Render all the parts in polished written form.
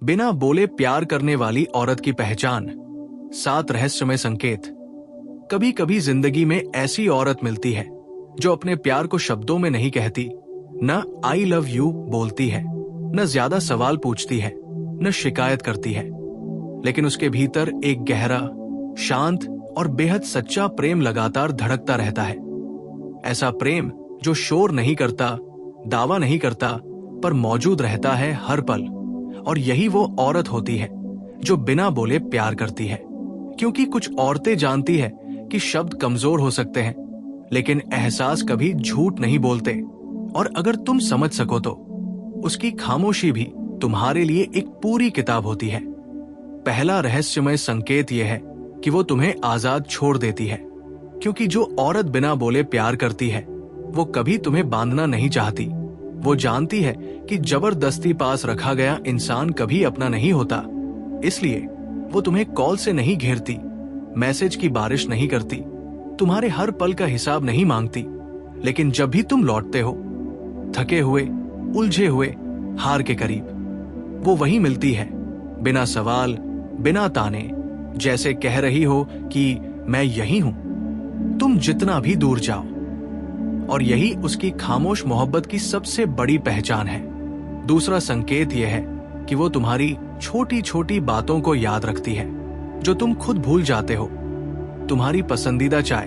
बिना बोले प्यार करने वाली औरत की पहचान। 7 रहस्यमय संकेत। कभी कभी जिंदगी में ऐसी औरत मिलती है जो अपने प्यार को शब्दों में नहीं कहती, न आई लव यू बोलती है, न ज्यादा सवाल पूछती है, न शिकायत करती है, लेकिन उसके भीतर एक गहरा, शांत और बेहद सच्चा प्रेम लगातार धड़कता रहता है। ऐसा प्रेम जो शोर नहीं करता, दावा नहीं करता, पर मौजूद रहता है हर पल। और यही वो औरत होती है जो बिना बोले प्यार करती है। क्योंकि कुछ औरतें जानती है कि शब्द कमजोर हो सकते हैं, लेकिन एहसास कभी झूठ नहीं बोलते। और अगर तुम समझ सको तो उसकी खामोशी भी तुम्हारे लिए एक पूरी किताब होती है। पहला रहस्यमय संकेत यह है कि वो तुम्हें आजाद छोड़ देती है। क्योंकि जो औरत बिना बोले प्यार करती है वो कभी तुम्हें बांधना नहीं चाहती। वो जानती है कि जबरदस्ती पास रखा गया इंसान कभी अपना नहीं होता। इसलिए वो तुम्हें कॉल से नहीं घेरती, मैसेज की बारिश नहीं करती, तुम्हारे हर पल का हिसाब नहीं मांगती। लेकिन जब भी तुम लौटते हो, थके हुए, उलझे हुए, हार के करीब, वो वही मिलती है, बिना सवाल, बिना ताने, जैसे कह रही हो कि मैं यही हूं, तुम जितना भी दूर जाओ। और यही उसकी खामोश मोहब्बत की सबसे बड़ी पहचान है। दूसरा संकेत यह है कि वो तुम्हारी छोटी छोटी बातों को याद रखती है जो तुम खुद भूल जाते हो। तुम्हारी पसंदीदा चाय,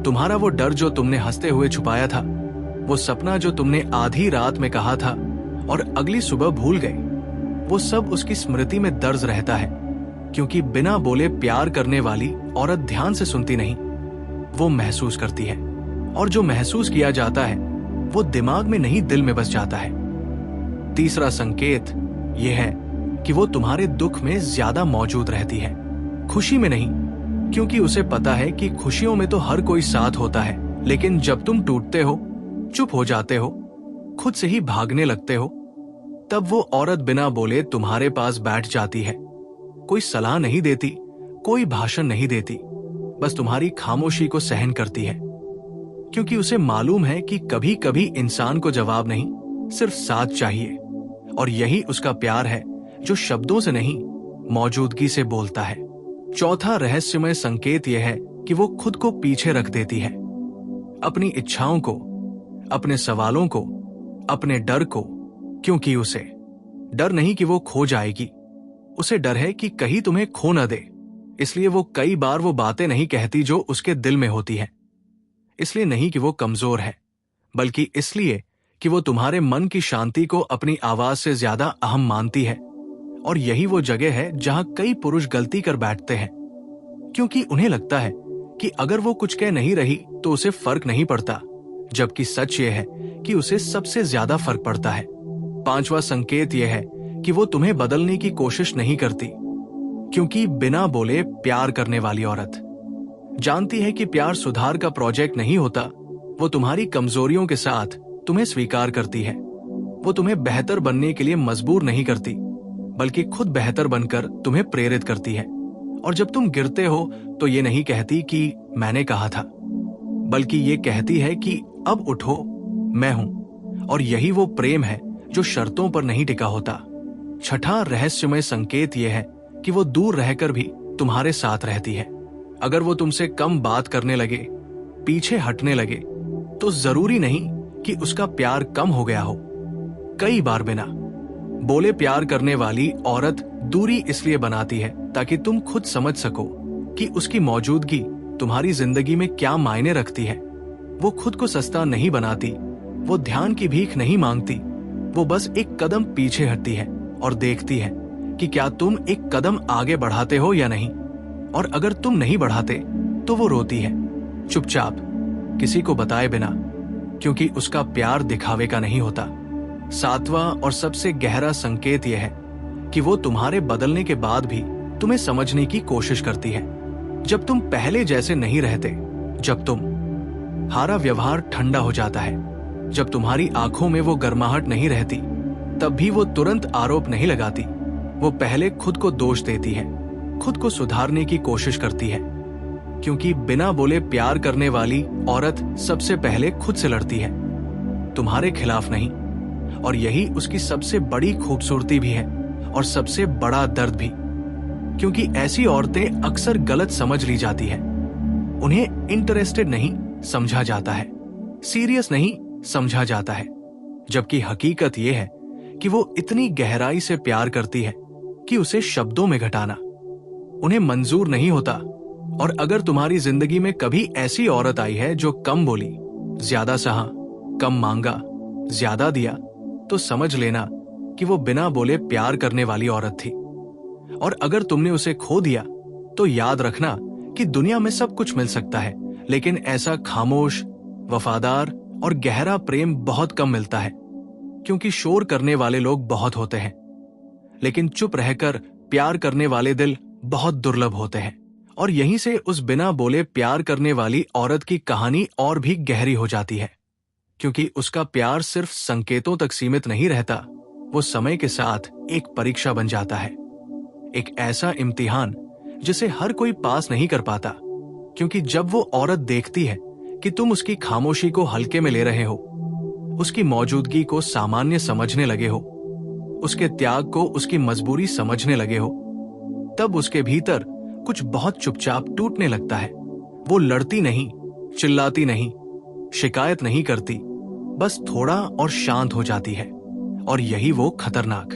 तुम्हारा वो डर जो तुमने हंसते हुए छुपाया था, वो सपना जो तुमने आधी रात में कहा था और अगली सुबह भूल गए, वो सब उसकी स्मृति में दर्ज रहता है। क्योंकि बिना बोले प्यार करने वाली औरत ध्यान से सुनती नहीं, वो महसूस करती है। और जो महसूस किया जाता है वो दिमाग में नहीं, दिल में बस जाता है। तीसरा संकेत यह है कि वो तुम्हारे दुख में ज्यादा मौजूद रहती है, खुशी में नहीं। क्योंकि उसे पता है कि खुशियों में तो हर कोई साथ होता है, लेकिन जब तुम टूटते हो, चुप हो जाते हो, खुद से ही भागने लगते हो, तब वो औरत बिना बोले तुम्हारे पास बैठ जाती है। कोई सलाह नहीं देती, कोई भाषण नहीं देती, बस तुम्हारी खामोशी को सहन करती है। क्योंकि उसे मालूम है कि कभी कभी इंसान को जवाब नहीं, सिर्फ साथ चाहिए। और यही उसका प्यार है जो शब्दों से नहीं, मौजूदगी से बोलता है। चौथा रहस्यमय संकेत यह है कि वो खुद को पीछे रख देती है, अपनी इच्छाओं को, अपने सवालों को, अपने डर को। क्योंकि उसे डर नहीं कि वो खो जाएगी, उसे डर है कि कहीं तुम्हें खो न दे। इसलिए वो कई बार वो बातें नहीं कहती जो उसके दिल में होती है। इसलिए नहीं कि वो कमजोर है, बल्कि इसलिए कि वो तुम्हारे मन की शांति को अपनी आवाज से ज्यादा अहम मानती है। और यही वो जगह है जहां कई पुरुष गलती कर बैठते हैं। क्योंकि उन्हें लगता है कि अगर वो कुछ कह नहीं रही तो उसे फर्क नहीं पड़ता, जबकि सच ये है कि उसे सबसे ज्यादा फर्क पड़ता है। पांचवा संकेत यह है कि वो तुम्हें बदलने की कोशिश नहीं करती। क्योंकि बिना बोले प्यार करने वाली औरत जानती है कि प्यार सुधार का प्रोजेक्ट नहीं होता। वो तुम्हारी कमजोरियों के साथ तुम्हें स्वीकार करती है। वो तुम्हें बेहतर बनने के लिए मजबूर नहीं करती, बल्कि खुद बेहतर बनकर तुम्हें प्रेरित करती है। और जब तुम गिरते हो तो ये नहीं कहती कि मैंने कहा था, बल्कि ये कहती है कि अब उठो, मैं हूं। और यही वो प्रेम है जो शर्तों पर नहीं टिका होता। छठा रहस्यमय संकेत यह है कि वो दूर रहकर भी तुम्हारे साथ रहती है। अगर वो तुमसे कम बात करने लगे, पीछे हटने लगे, तो जरूरी नहीं कि उसका प्यार कम हो गया हो। कई बार बिना बोले प्यार करने वाली औरत दूरी इसलिए बनाती है ताकि तुम खुद समझ सको कि उसकी मौजूदगी तुम्हारी जिंदगी में क्या मायने रखती है। वो खुद को सस्ता नहीं बनाती, वो ध्यान की भीख नहीं मांगती, वो बस एक कदम पीछे हटती है और देखती है कि क्या तुम एक कदम आगे बढ़ाते हो या नहीं। और अगर तुम नहीं बढ़ाते तो वो रोती है, चुपचाप, किसी को बताए बिना। क्योंकि उसका प्यार दिखावे का नहीं होता। सातवां और सबसे गहरा संकेत यह है कि वो तुम्हारे बदलने के बाद भी तुम्हें समझने की कोशिश करती है। जब तुम पहले जैसे नहीं रहते, जब तुम हारा व्यवहार ठंडा हो जाता है, जब तुम्हारी आंखों में वो गर्माहट नहीं रहती, तब भी वो तुरंत आरोप नहीं लगाती। वो पहले खुद को दोष देती है, खुद को सुधारने की कोशिश करती है। क्योंकि बिना बोले प्यार करने वाली औरत सबसे पहले खुद से लड़ती है, तुम्हारे खिलाफ नहीं। और यही उसकी सबसे बड़ी खूबसूरती भी है और सबसे बड़ा दर्द भी, क्योंकि ऐसी औरतें अक्सर गलत समझ ली जाती है। उन्हें इंटरेस्टेड नहीं समझा जाता है, सीरियस नहीं समझा जाता है, जबकि हकीकत यह है कि वो इतनी गहराई से प्यार करती है कि उसे शब्दों में घटाना उन्हें मंजूर नहीं होता। और अगर तुम्हारी जिंदगी में कभी ऐसी औरत आई है जो कम बोली, ज्यादा सहा, कम मांगा, ज्यादा दिया, तो समझ लेना कि वो बिना बोले प्यार करने वाली औरत थी। और अगर तुमने उसे खो दिया तो याद रखना कि दुनिया में सब कुछ मिल सकता है, लेकिन ऐसा खामोश, वफादार और गहरा प्रेम बहुत कम मिलता है। क्योंकि शोर करने वाले लोग बहुत होते हैं, लेकिन चुप रहकर प्यार करने वाले दिल बहुत दुर्लभ होते हैं। और यहीं से उस बिना बोले प्यार करने वाली औरत की कहानी और भी गहरी हो जाती है, क्योंकि उसका प्यार सिर्फ संकेतों तक सीमित नहीं रहता, वो समय के साथ एक परीक्षा बन जाता है, एक ऐसा इम्तिहान जिसे हर कोई पास नहीं कर पाता। क्योंकि जब वो औरत देखती है कि तुम उसकी खामोशी को हल्के में ले रहे हो, उसकी मौजूदगी को सामान्य समझने लगे हो, उसके त्याग को उसकी मजबूरी समझने लगे हो, तब उसके भीतर कुछ बहुत चुपचाप टूटने लगता है। वो लड़ती नहीं, चिल्लाती नहीं, शिकायत नहीं करती, बस थोड़ा और शांत हो जाती है। और यही वो खतरनाक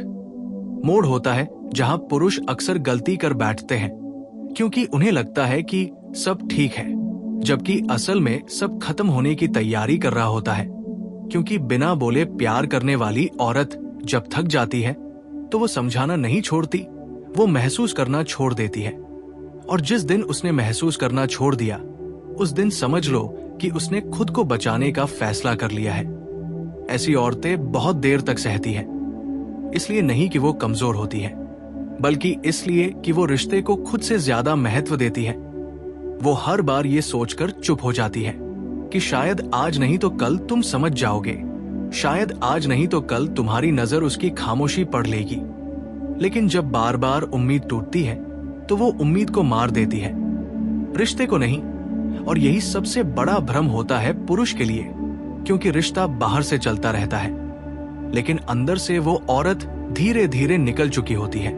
मोड़ होता है जहां पुरुष अक्सर गलती कर बैठते हैं, क्योंकि उन्हें लगता है कि सब ठीक है, जबकि असल में सब खत्म होने की तैयारी कर रहा होता है। क्योंकि बिना बोले प्यार करने वाली औरत जब थक जाती है तो वो समझाना नहीं छोड़ती, वो महसूस करना छोड़ देती है। और जिस दिन उसने महसूस करना छोड़ दिया, उस दिन समझ लो कि उसने खुद को बचाने का फैसला कर लिया है। ऐसी औरतें बहुत देर तक सहती हैं, इसलिए नहीं कि वो कमजोर होती हैं, बल्कि इसलिए कि वो रिश्ते को खुद से ज्यादा महत्व देती है। वो हर बार ये सोचकर चुप हो जाती है कि शायद आज नहीं तो कल तुम समझ जाओगे, शायद आज नहीं तो कल तुम्हारी नजर उसकी खामोशी पढ़ लेगी। लेकिन जब बार बार उम्मीद टूटती है तो वो उम्मीद को मार देती है, रिश्ते को नहीं। और यही सबसे बड़ा भ्रम होता है पुरुष के लिए, क्योंकि रिश्ता बाहर से चलता रहता है, लेकिन अंदर से वो औरत धीरे धीरे निकल चुकी होती है।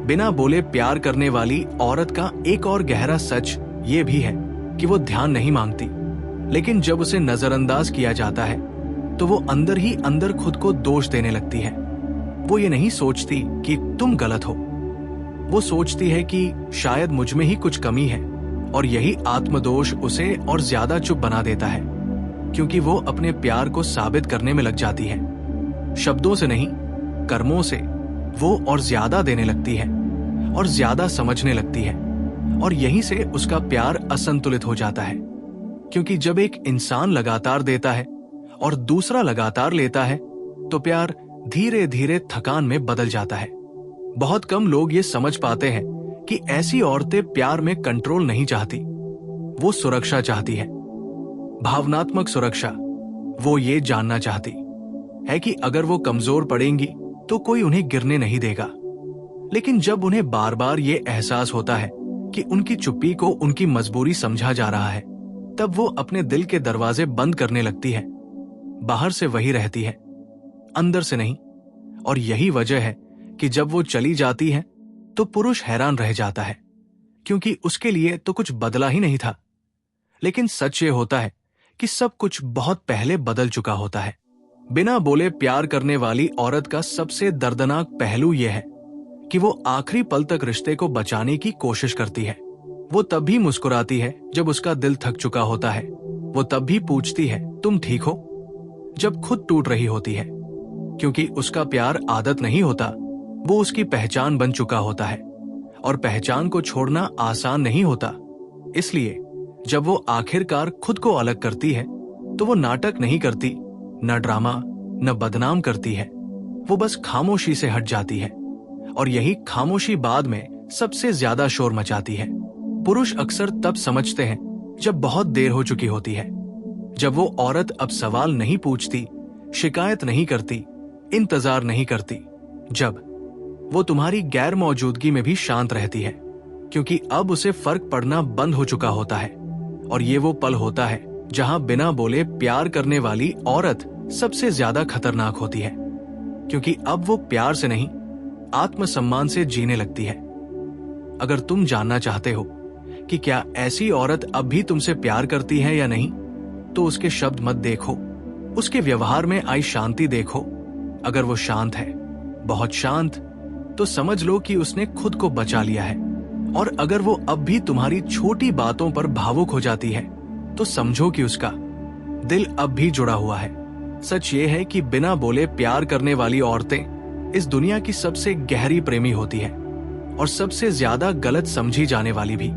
बिना बोले प्यार करने वाली औरत का एक और गहरा सच ये भी है कि वो ध्यान नहीं मांगती, लेकिन जब उसे नजरअंदाज किया जाता है तो वो अंदर ही अंदर खुद को दोष देने लगती है। वो ये नहीं सोचती कि तुम गलत हो, वो सोचती है कि शायद मुझ में ही कुछ कमी है, और यही आत्मदोष उसे और ज्यादा चुप बना देता है, क्योंकि वो अपने प्यार को साबित करने में लग जाती है। शब्दों से नहीं, कर्मों से वो और ज्यादा देने लगती है और ज्यादा समझने लगती है, और यहीं से उसका प्यार असंतुलित हो जाता है। क्योंकि जब एक इंसान लगातार देता है और दूसरा लगातार लेता है तो प्यार धीरे धीरे थकान में बदल जाता है। बहुत कम लोग ये समझ पाते हैं कि ऐसी औरतें प्यार में कंट्रोल नहीं चाहती, वो सुरक्षा चाहती है, भावनात्मक सुरक्षा। वो ये जानना चाहती है कि अगर वो कमजोर पड़ेंगी तो कोई उन्हें गिरने नहीं देगा। लेकिन जब उन्हें बार बार ये एहसास होता है कि उनकी चुप्पी को उनकी मजबूरी समझा जा रहा है, तब वो अपने दिल के दरवाजे बंद करने लगती है। बाहर से वही रहती है, अंदर से नहीं। और यही वजह है कि जब वो चली जाती है तो पुरुष हैरान रह जाता है, क्योंकि उसके लिए तो कुछ बदला ही नहीं था। लेकिन सच ये होता है कि सब कुछ बहुत पहले बदल चुका होता है। बिना बोले प्यार करने वाली औरत का सबसे दर्दनाक पहलू यह है कि वो आखिरी पल तक रिश्ते को बचाने की कोशिश करती है। वो तब भी मुस्कुराती है जब उसका दिल थक चुका होता है, वो तब भी पूछती है तुम ठीक हो, जब खुद टूट रही होती है। क्योंकि उसका प्यार आदत नहीं होता, वो उसकी पहचान बन चुका होता है, और पहचान को छोड़ना आसान नहीं होता। इसलिए जब वो आखिरकार खुद को अलग करती है तो वो नाटक नहीं करती, न ड्रामा, न बदनाम करती है, वो बस खामोशी से हट जाती है। और यही खामोशी बाद में सबसे ज्यादा शोर मचाती है। पुरुष अक्सर तब समझते हैं जब बहुत देर हो चुकी होती है, जब वो औरत अब सवाल नहीं पूछती, शिकायत नहीं करती, इंतजार नहीं करती, जब वो तुम्हारी गैर मौजूदगी में भी शांत रहती है, क्योंकि अब उसे फर्क पड़ना बंद हो चुका होता है। और ये वो पल होता है जहां बिना बोले प्यार करने वाली औरत सबसे ज्यादा खतरनाक होती है, क्योंकि अब वो प्यार से नहीं, आत्मसम्मान से जीने लगती है। अगर तुम जानना चाहते हो कि क्या ऐसी औरत अब भी तुमसे प्यार करती है या नहीं, तो उसके शब्द मत देखो, उसके व्यवहार में आई शांति देखो। अगर वो शांत है, बहुत शांत, तो समझ लो कि उसने खुद को बचा लिया है। और अगर वो अब भी तुम्हारी छोटी बातों पर भावुक हो जाती है, तो समझो कि उसका दिल अब भी जुड़ा हुआ है। सच ये है कि बिना बोले प्यार करने वाली औरतें इस दुनिया की सबसे गहरी प्रेमी होती है और सबसे ज्यादा गलत समझी जाने वाली भी,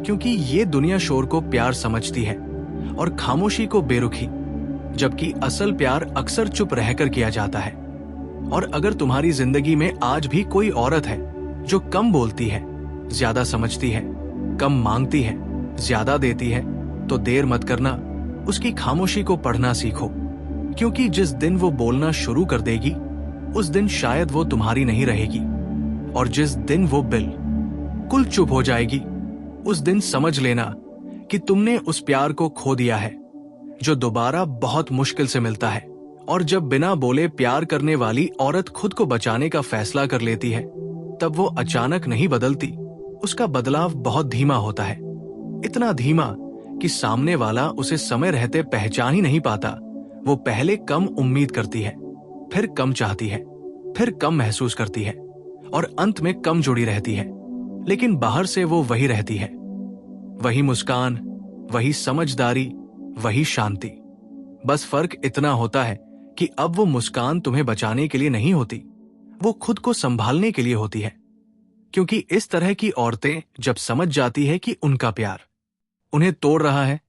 क्योंकि ये दुनिया शोर को प्यार समझती है और खामोशी को बेरुखी, जबकि असल प्यार अक्सर चुप रहकर किया जाता है। और अगर तुम्हारी जिंदगी में आज भी कोई औरत है जो कम बोलती है, ज्यादा समझती है, कम मांगती है, ज्यादा देती है, तो देर मत करना, उसकी खामोशी को पढ़ना सीखो। क्योंकि जिस दिन वो बोलना शुरू कर देगी, उस दिन शायद वो तुम्हारी नहीं रहेगी। और जिस दिन वो बिल्कुल चुप हो जाएगी, उस दिन समझ लेना कि तुमने उस प्यार को खो दिया है जो दोबारा बहुत मुश्किल से मिलता है। और जब बिना बोले प्यार करने वाली औरत खुद को बचाने का फैसला कर लेती है, तब वो अचानक नहीं बदलती, उसका बदलाव बहुत धीमा होता है। इतना धीमा कि सामने वाला उसे समय रहते पहचान ही नहीं पाता। वो पहले कम उम्मीद करती है, फिर कम चाहती है, फिर कम महसूस करती है और अंत में कम जुड़ी रहती है। लेकिन बाहर से वो वही रहती है, वही मुस्कान, वही समझदारी, वही शांति। बस फर्क इतना होता है कि अब वो मुस्कान तुम्हें बचाने के लिए नहीं होती, वो खुद को संभालने के लिए होती है। क्योंकि इस तरह की औरतें जब समझ जाती है कि उनका प्यार उन्हें तोड़ रहा है,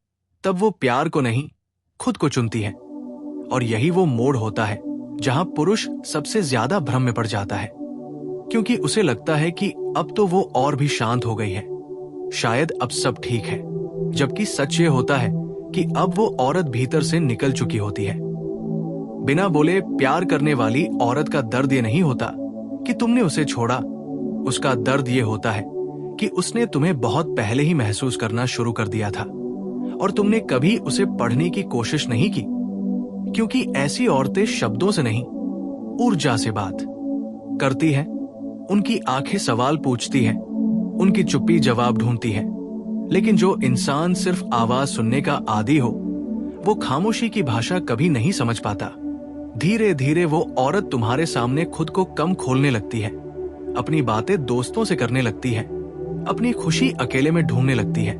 तब वो प्यार को नहीं, खुद को चुनती है। और यही वो मोड़ होता है जहां पुरुष सबसे ज्यादा भ्रम में पड़ जाता है, क्योंकि उसे लगता है कि अब तो वो और भी शांत हो गई है, शायद अब सब ठीक है। जबकि सच ये होता है कि अब वो औरत भीतर से निकल चुकी होती है। बिना बोले प्यार करने वाली औरत का दर्द ये नहीं होता कि तुमने उसे छोड़ा, उसका दर्द ये होता है कि उसने तुम्हें बहुत पहले ही महसूस करना शुरू कर दिया था और तुमने कभी उसे पढ़ने की कोशिश नहीं की। क्योंकि ऐसी औरतें शब्दों से नहीं, ऊर्जा से बात करती हैं। उनकी आंखें सवाल पूछती हैं, उनकी चुप्पी जवाब ढूंढती है। लेकिन जो इंसान सिर्फ आवाज सुनने का आदी हो, वो खामोशी की भाषा कभी नहीं समझ पाता। धीरे धीरे वो औरत तुम्हारे सामने खुद को कम खोलने लगती है, अपनी बातें दोस्तों से करने लगती है, अपनी खुशी अकेले में ढूंढने लगती है।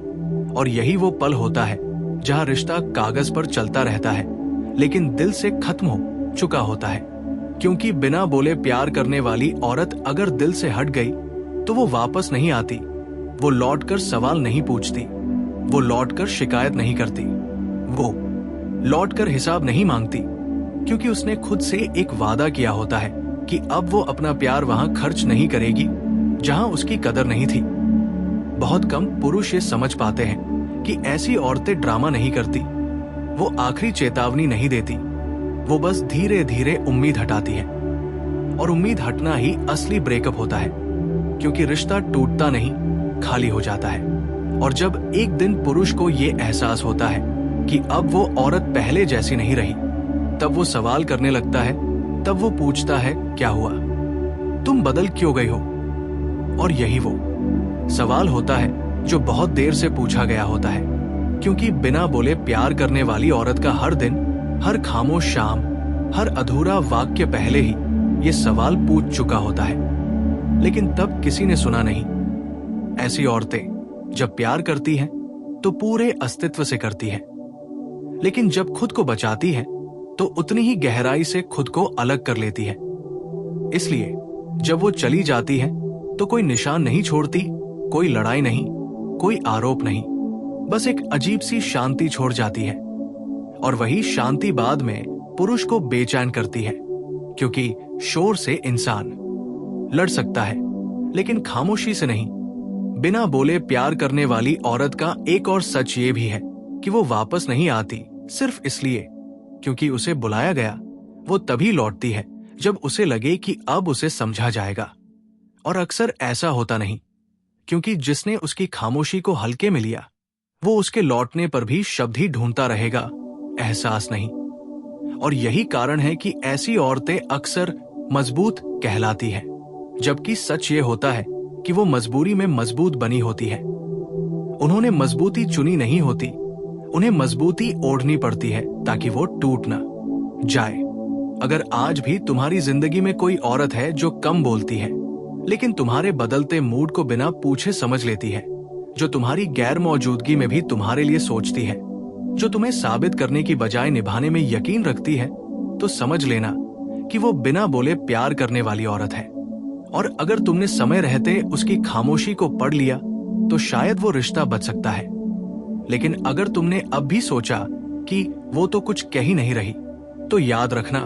और यही वो पल होता है जहां रिश्ता कागज पर चलता रहता है, लेकिन दिल से खत्म हो चुका होता है। क्योंकि बिना बोले प्यार करने वाली औरत अगर दिल से हट गई, तो वो वापस नहीं आती। वो लौटकर सवाल नहीं पूछती, वो लौटकर शिकायत नहीं करती, वो लौटकर हिसाब नहीं मांगती। क्योंकि उसने खुद से एक वादा किया होता है कि अब वो अपना प्यार वहां खर्च नहीं करेगी जहां उसकी कदर नहीं थी। बहुत कम पुरुष ये समझ पाते हैं कि ऐसी औरतें ड्रामा नहीं करती, वो आखिरी चेतावनी नहीं देती, वो बस धीरे धीरे उम्मीद हटाती है। और उम्मीद हटना ही असली ब्रेकअप होता है, क्योंकि रिश्ता टूटता नहीं, खाली हो जाता है। और जब एक दिन पुरुष को ये एहसास होता है कि अब वो औरत पहले जैसी नहीं रही, तब वो सवाल करने लगता है, तब वो पूछता है, क्या हुआ, तुम बदल क्यों गई हो? और यही वो सवाल होता है जो बहुत देर से पूछा गया होता है। क्योंकि बिना बोले प्यार करने वाली औरत का हर दिन, हर खामोश शाम, हर अधूरा वाक्य पहले ही ये सवाल पूछ चुका होता है, लेकिन तब किसी ने सुना नहीं। ऐसी औरतें जब प्यार करती हैं तो पूरे अस्तित्व से करती हैं, लेकिन जब खुद को बचाती हैं तो उतनी ही गहराई से खुद को अलग कर लेती है। इसलिए जब वो चली जाती है तो कोई निशान नहीं छोड़ती, कोई लड़ाई नहीं, कोई आरोप नहीं, बस एक अजीब सी शांति छोड़ जाती है। और वही शांति बाद में पुरुष को बेचैन करती है, क्योंकि शोर से इंसान लड़ सकता है, लेकिन खामोशी से नहीं। बिना बोले प्यार करने वाली औरत का एक और सच ये भी है कि वो वापस नहीं आती सिर्फ इसलिए क्योंकि उसे बुलाया गया। वो तभी लौटती है जब उसे लगे कि अब उसे समझा जाएगा। और अक्सर ऐसा होता नहीं, क्योंकि जिसने उसकी खामोशी को हल्के में लिया, वो उसके लौटने पर भी शब्द ही ढूंढता रहेगा, एहसास नहीं। और यही कारण है कि ऐसी औरतें अक्सर मजबूत कहलाती हैं, जबकि सच ये होता है कि वो मजबूरी में मजबूत बनी होती है। उन्होंने मजबूती चुनी नहीं होती, उन्हें मजबूती ओढ़नी पड़ती है ताकि वो टूट ना जाए। अगर आज भी तुम्हारी जिंदगी में कोई औरत है जो कम बोलती है लेकिन तुम्हारे बदलते मूड को बिना पूछे समझ लेती है, जो तुम्हारी गैर मौजूदगी में भी तुम्हारे लिए सोचती है, जो तुम्हें साबित करने की बजाय निभाने में यकीन रखती है, तो समझ लेना कि वो बिना बोले प्यार करने वाली औरत है। और अगर तुमने समय रहते उसकी खामोशी को पढ़ लिया तो शायद वो रिश्ता बच सकता है। लेकिन अगर तुमने अब भी सोचा कि वो तो कुछ कह ही नहीं रही, तो याद रखना,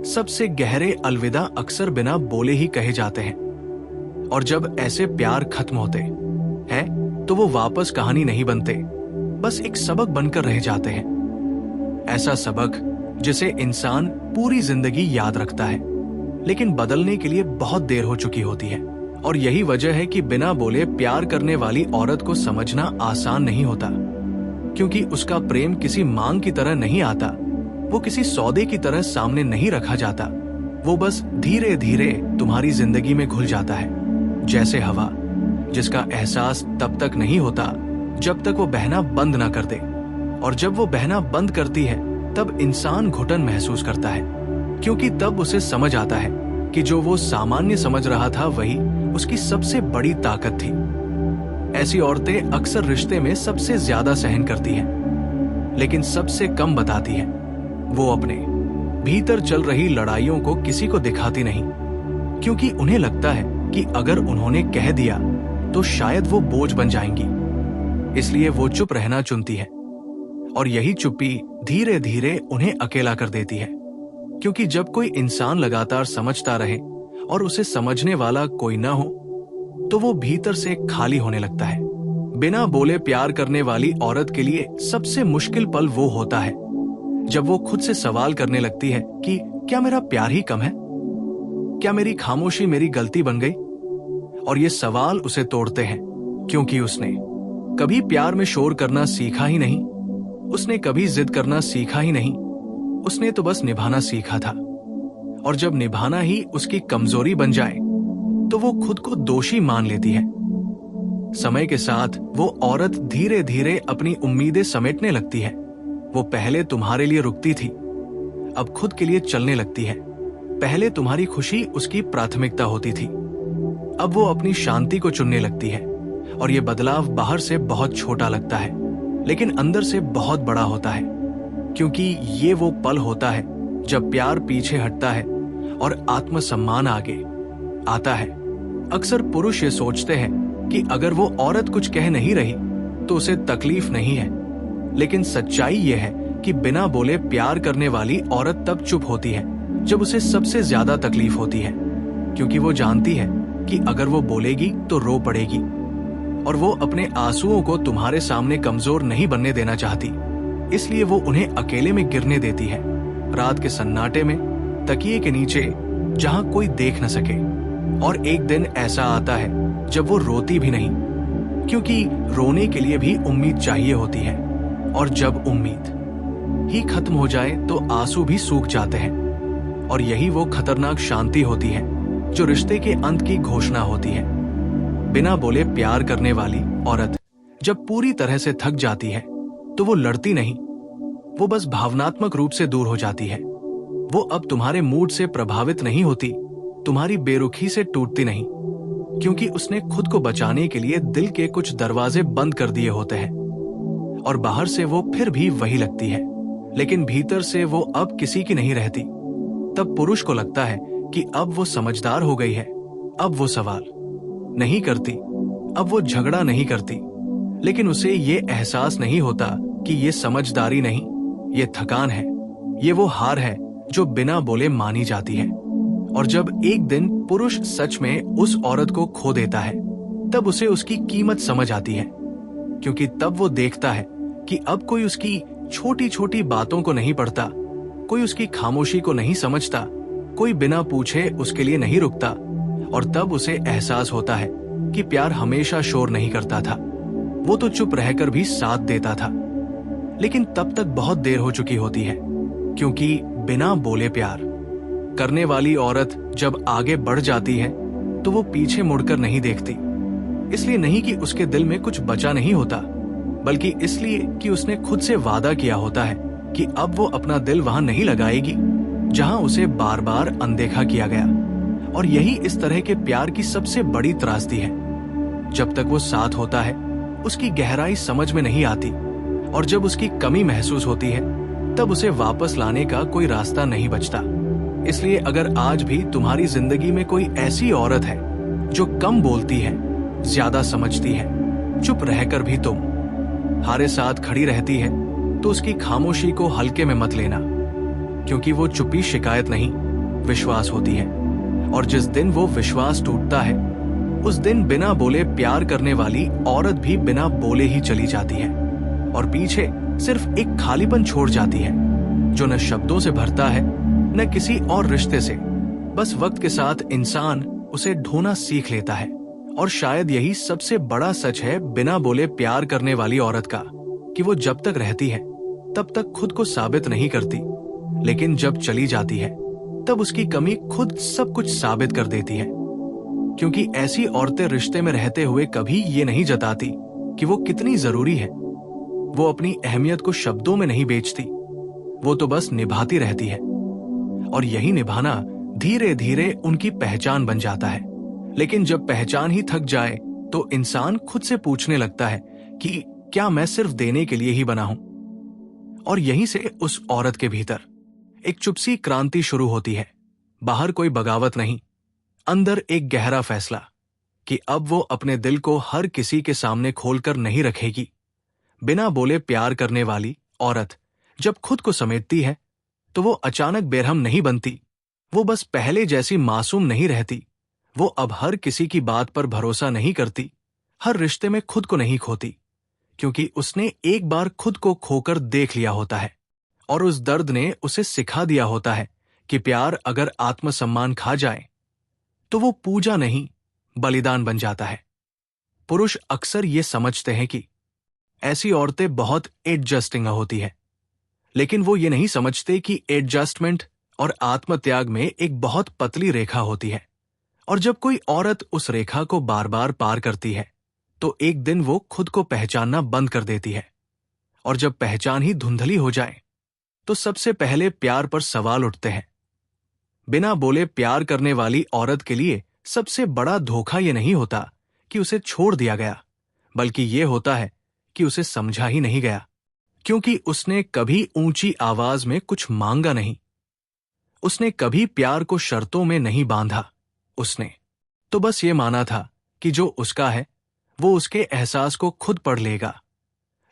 सबसे गहरे अलविदा अक्सर बिना बोले ही कहे जाते हैं। और जब ऐसे प्यार खत्म होते हैं तो वो वापस कहानी नहीं बनते, बस एक सबक बनकर रह जाते हैं। ऐसा सबक जिसे इंसान पूरी जिंदगी याद रखता है, लेकिन बदलने के लिए बहुत देर हो चुकी होती है। और यही वजह है कि बिना बोले प्यार करने वाली औरत को समझना आसान नहीं होता, क्योंकि उसका प्रेम किसी मांग की तरह नहीं आता, वो किसी सौदे की तरह सामने नहीं रखा जाता। वो बस धीरे धीरे तुम्हारी जिंदगी में घुल जाता है, जैसे हवा जिसका एहसास तब तक नहीं होता जब तक वो बहना बंद ना कर दे। और जब वो बहना बंद करती है तब इंसान घुटन महसूस करता है, क्योंकि तब उसे समझ आता है कि जो वो सामान्य समझ रहा था वही उसकी सबसे बड़ी ताकत थी। ऐसी औरतें अक्सर रिश्ते में सबसे ज्यादा सहन करती हैं, लेकिन सबसे कम बताती हैं। वो अपने भीतर चल रही लड़ाइयों को किसी को दिखाती नहीं, क्योंकि उन्हें लगता है कि अगर उन्होंने कह दिया तो शायद वो बोझ बन जाएंगी। इसलिए वो चुप रहना चुनती है, और यही चुप्पी धीरे धीरे उन्हें अकेला कर देती है। क्योंकि जब कोई इंसान लगातार समझता रहे और उसे समझने वाला कोई ना हो, तो वो भीतर से खाली होने लगता है। बिना बोले प्यार करने वाली औरत के लिए सबसे मुश्किल पल वो होता है जब वो खुद से सवाल करने लगती है कि क्या मेरा प्यार ही कम है, क्या मेरी खामोशी मेरी गलती बन गई। और ये सवाल उसे तोड़ते हैं, क्योंकि उसने कभी प्यार में शोर करना सीखा ही नहीं, उसने कभी जिद करना सीखा ही नहीं, उसने तो बस निभाना सीखा था। और जब निभाना ही उसकी कमजोरी बन जाए तो वो खुद को दोषी मान लेती है। समय के साथ वो औरत धीरे धीरे अपनी उम्मीदें समेटने लगती है। वो पहले तुम्हारे लिए रुकती थी, अब खुद के लिए चलने लगती है। पहले तुम्हारी खुशी उसकी प्राथमिकता होती थी, अब वो अपनी शांति को चुनने लगती है। और ये बदलाव बाहर से बहुत छोटा लगता है, लेकिन अंदर से बहुत बड़ा होता है, क्योंकि ये वो पल होता है जब प्यार पीछे हटता है और आत्मसम्मान आगे आता है। अक्सर पुरुष ये सोचते हैं कि अगर वो औरत कुछ कह नहीं रही तो उसे तकलीफ नहीं है, लेकिन सच्चाई ये है कि बिना बोले प्यार करने वाली औरत तब चुप होती है जब उसे सबसे ज्यादा तकलीफ होती है, क्योंकि वो जानती है कि अगर वो बोलेगी तो रो पड़ेगी। और वो अपने आंसुओं को तुम्हारे सामने कमजोर नहीं बनने देना चाहती, इसलिए वो उन्हें अकेले में गिरने देती है, रात के सन्नाटे में, तकिए के नीचे, जहां कोई देख न सके। और एक दिन ऐसा आता है जब वो रोती भी नहीं, क्योंकि रोने के लिए भी उम्मीद चाहिए होती है। और जब उम्मीद ही खत्म हो जाए तो आंसू भी सूख जाते हैं। और यही वो खतरनाक शांति होती है जो रिश्ते के अंत की घोषणा होती है। बिना बोले प्यार करने वाली औरत जब पूरी तरह से थक जाती है तो वो लड़ती नहीं, वो बस भावनात्मक रूप से दूर हो जाती है। वो अब तुम्हारे मूड से प्रभावित नहीं होती, तुम्हारी बेरुखी से टूटती नहीं, क्योंकि उसने खुद को बचाने के लिए दिल के कुछ दरवाजे बंद कर दिए होते हैं। और बाहर से वो फिर भी वही लगती है, लेकिन भीतर से वो अब किसी की नहीं रहती। तब पुरुष को लगता है कि अब वो समझदार हो गई है, अब वो सवाल नहीं करती, अब वो झगड़ा नहीं करती। लेकिन उसे ये एहसास नहीं होता कि ये समझदारी नहीं, ये थकान है, ये वो हार है जो बिना बोले मानी जाती है। और जब एक दिन पुरुष सच में उस औरत को खो देता है, तब उसे उसकी कीमत समझ आती है, क्योंकि तब वो देखता है कि अब कोई उसकी छोटी छोटी बातों को नहीं पढ़ता, कोई उसकी खामोशी को नहीं समझता, कोई बिना पूछे उसके लिए नहीं रुकता। और तब उसे एहसास होता है कि प्यार हमेशा शोर नहीं करता था, वो तो चुप रहकर भी साथ देता था। लेकिन तब तक बहुत देर हो चुकी होती है, क्योंकि बिना बोले प्यार करने वाली औरत जब आगे बढ़ जाती है तो वो पीछे मुड़कर नहीं देखती। इसलिए नहीं कि उसके दिल में कुछ बचा नहीं होता, बल्कि इसलिए कि उसने खुद से वादा किया होता है कि अब वो अपना दिल वहां नहीं लगाएगी जहां उसे बार बार अनदेखा किया गया। और यही इस तरह के प्यार की सबसे बड़ी त्रासदी है। जब तक वो साथ होता है उसकी गहराई समझ में नहीं आती, और जब उसकी कमी महसूस होती है तब उसे वापस लाने का कोई रास्ता नहीं बचता। इसलिए अगर आज भी तुम्हारी जिंदगी में कोई ऐसी औरत है जो कम बोलती है, ज्यादा समझती है, चुप रहकर भी तुम्हारे साथ खड़ी रहती है, तो उसकी खामोशी को हल्के में मत लेना, क्योंकि वो चुप्पी शिकायत नहीं, विश्वास होती है। और जिस दिन वो विश्वास टूटता है उस दिन बिना बोले प्यार करने वाली औरत भी बिना बोले ही चली जाती है, और पीछे सिर्फ एक खालीपन छोड़ जाती है जो न शब्दों से भरता है न किसी और रिश्ते से। बस वक्त के साथ इंसान उसे ढोना सीख लेता है। और शायद यही सबसे बड़ा सच है बिना बोले प्यार करने वाली औरत का, कि वो जब तक रहती है तब तक खुद को साबित नहीं करती, लेकिन जब चली जाती है तब उसकी कमी खुद सब कुछ साबित कर देती है। क्योंकि ऐसी औरतें रिश्ते में रहते हुए कभी ये नहीं जताती कि वो कितनी जरूरी है। वो अपनी अहमियत को शब्दों में नहीं बेचती, वो तो बस निभाती रहती है। और यही निभाना धीरे धीरे उनकी पहचान बन जाता है। लेकिन जब पहचान ही थक जाए तो इंसान खुद से पूछने लगता है कि क्या मैं सिर्फ देने के लिए ही बना हूं। और यहीं से उस औरत के भीतर एक चुपसी क्रांति शुरू होती है। बाहर कोई बगावत नहीं, अंदर एक गहरा फैसला कि अब वो अपने दिल को हर किसी के सामने खोलकर नहीं रखेगी। बिना बोले प्यार करने वाली औरत जब खुद को समेटती है तो वो अचानक बेरहम नहीं बनती, वो बस पहले जैसी मासूम नहीं रहती। वो अब हर किसी की बात पर भरोसा नहीं करती, हर रिश्ते में खुद को नहीं खोती, क्योंकि उसने एक बार खुद को खोकर देख लिया होता है। और उस दर्द ने उसे सिखा दिया होता है कि प्यार अगर आत्मसम्मान खा जाए तो वो पूजा नहीं, बलिदान बन जाता है। पुरुष अक्सर ये समझते हैं कि ऐसी औरतें बहुत एडजस्टिंग होती है, लेकिन वो ये नहीं समझते कि एडजस्टमेंट और आत्मत्याग में एक बहुत पतली रेखा होती है। और जब कोई औरत उस रेखा को बार बार पार करती है तो एक दिन वो खुद को पहचानना बंद कर देती है। और जब पहचान ही धुंधली हो जाए तो सबसे पहले प्यार पर सवाल उठते हैं। बिना बोले प्यार करने वाली औरत के लिए सबसे बड़ा धोखा ये नहीं होता कि उसे छोड़ दिया गया, बल्कि ये होता है कि उसे समझा ही नहीं गया, क्योंकि उसने कभी ऊंची आवाज में कुछ मांगा नहीं, उसने कभी प्यार को शर्तों में नहीं बांधा। उसने तो बस ये माना था कि जो उसका है वो उसके एहसास को खुद पढ़ लेगा।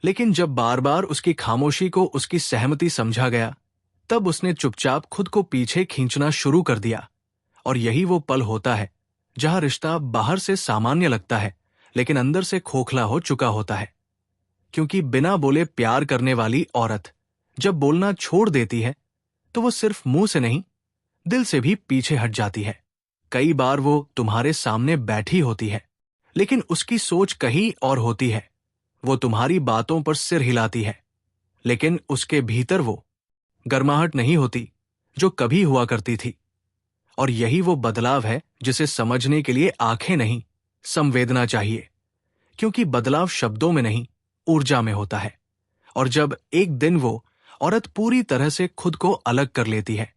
लेकिन जब बार बार उसकी खामोशी को उसकी सहमति समझा गया तब उसने चुपचाप खुद को पीछे खींचना शुरू कर दिया। और यही वो पल होता है जहां रिश्ता बाहर से सामान्य लगता है लेकिन अंदर से खोखला हो चुका होता है। क्योंकि बिना बोले प्यार करने वाली औरत जब बोलना छोड़ देती है तो वो सिर्फ मुंह से नहीं, दिल से भी पीछे हट जाती है। कई बार वो तुम्हारे सामने बैठी होती है लेकिन उसकी सोच कहीं और होती है। वो तुम्हारी बातों पर सिर हिलाती है, लेकिन उसके भीतर वो गर्माहट नहीं होती जो कभी हुआ करती थी। और यही वो बदलाव है जिसे समझने के लिए आंखें नहीं, संवेदना चाहिए। क्योंकि बदलाव शब्दों में नहीं, ऊर्जा में होता है। और जब एक दिन वो औरत पूरी तरह से खुद को अलग कर लेती है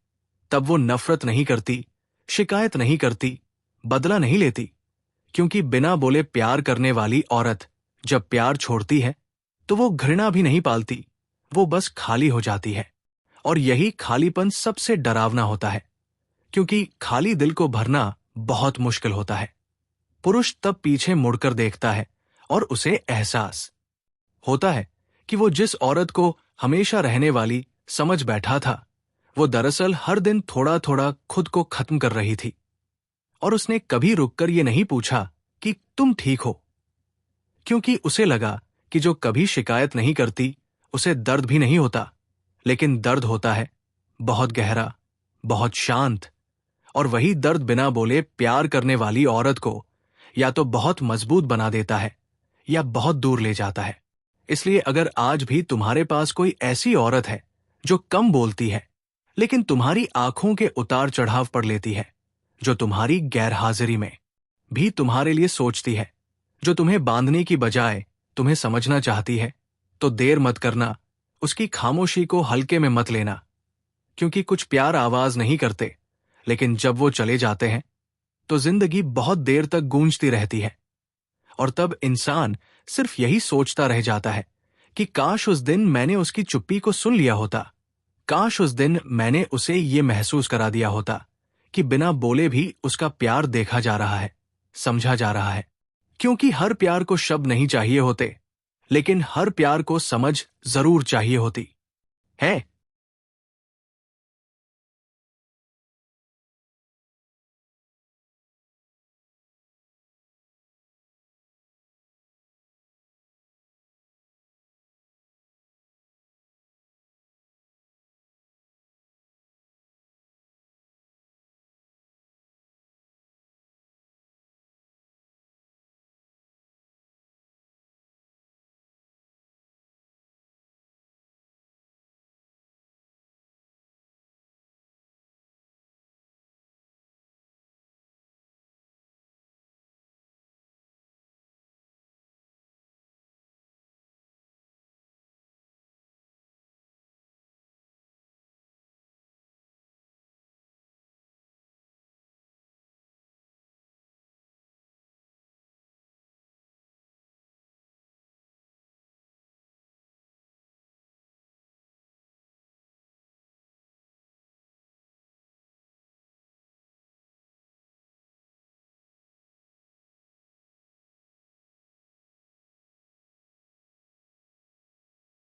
तब वो नफरत नहीं करती, शिकायत नहीं करती, बदला नहीं लेती। क्योंकि बिना बोले प्यार करने वाली औरत जब प्यार छोड़ती है तो वो घृणा भी नहीं पालती, वो बस खाली हो जाती है। और यही खालीपन सबसे डरावना होता है, क्योंकि खाली दिल को भरना बहुत मुश्किल होता है। पुरुष तब पीछे मुड़कर देखता है और उसे एहसास होता है कि वो जिस औरत को हमेशा रहने वाली समझ बैठा था वो दरअसल हर दिन थोड़ा थोड़ा खुद को खत्म कर रही थी। और उसने कभी रुककर ये नहीं पूछा कि तुम ठीक हो, क्योंकि उसे लगा कि जो कभी शिकायत नहीं करती उसे दर्द भी नहीं होता। लेकिन दर्द होता है बहुत गहरा, बहुत शांत। और वही दर्द बिना बोले प्यार करने वाली औरत को या तो बहुत मजबूत बना देता है या बहुत दूर ले जाता है। इसलिए अगर आज भी तुम्हारे पास कोई ऐसी औरत है जो कम बोलती है लेकिन तुम्हारी आंखों के उतार चढ़ाव पड़ लेती है, जो तुम्हारी गैरहाजिरी में भी तुम्हारे लिए सोचती है, जो तुम्हें बांधने की बजाय तुम्हें समझना चाहती है, तो देर मत करना, उसकी खामोशी को हल्के में मत लेना। क्योंकि कुछ प्यार आवाज नहीं करते, लेकिन जब वो चले जाते हैं तो जिंदगी बहुत देर तक गूंजती रहती है। और तब इंसान सिर्फ यही सोचता रह जाता है कि काश उस दिन मैंने उसकी चुप्पी को सुन लिया होता, काश उस दिन मैंने उसे ये महसूस करा दिया होता कि बिना बोले भी उसका प्यार देखा जा रहा है, समझा जा रहा है। क्योंकि हर प्यार को शब्द नहीं चाहिए होते, लेकिन हर प्यार को समझ जरूर चाहिए होती है।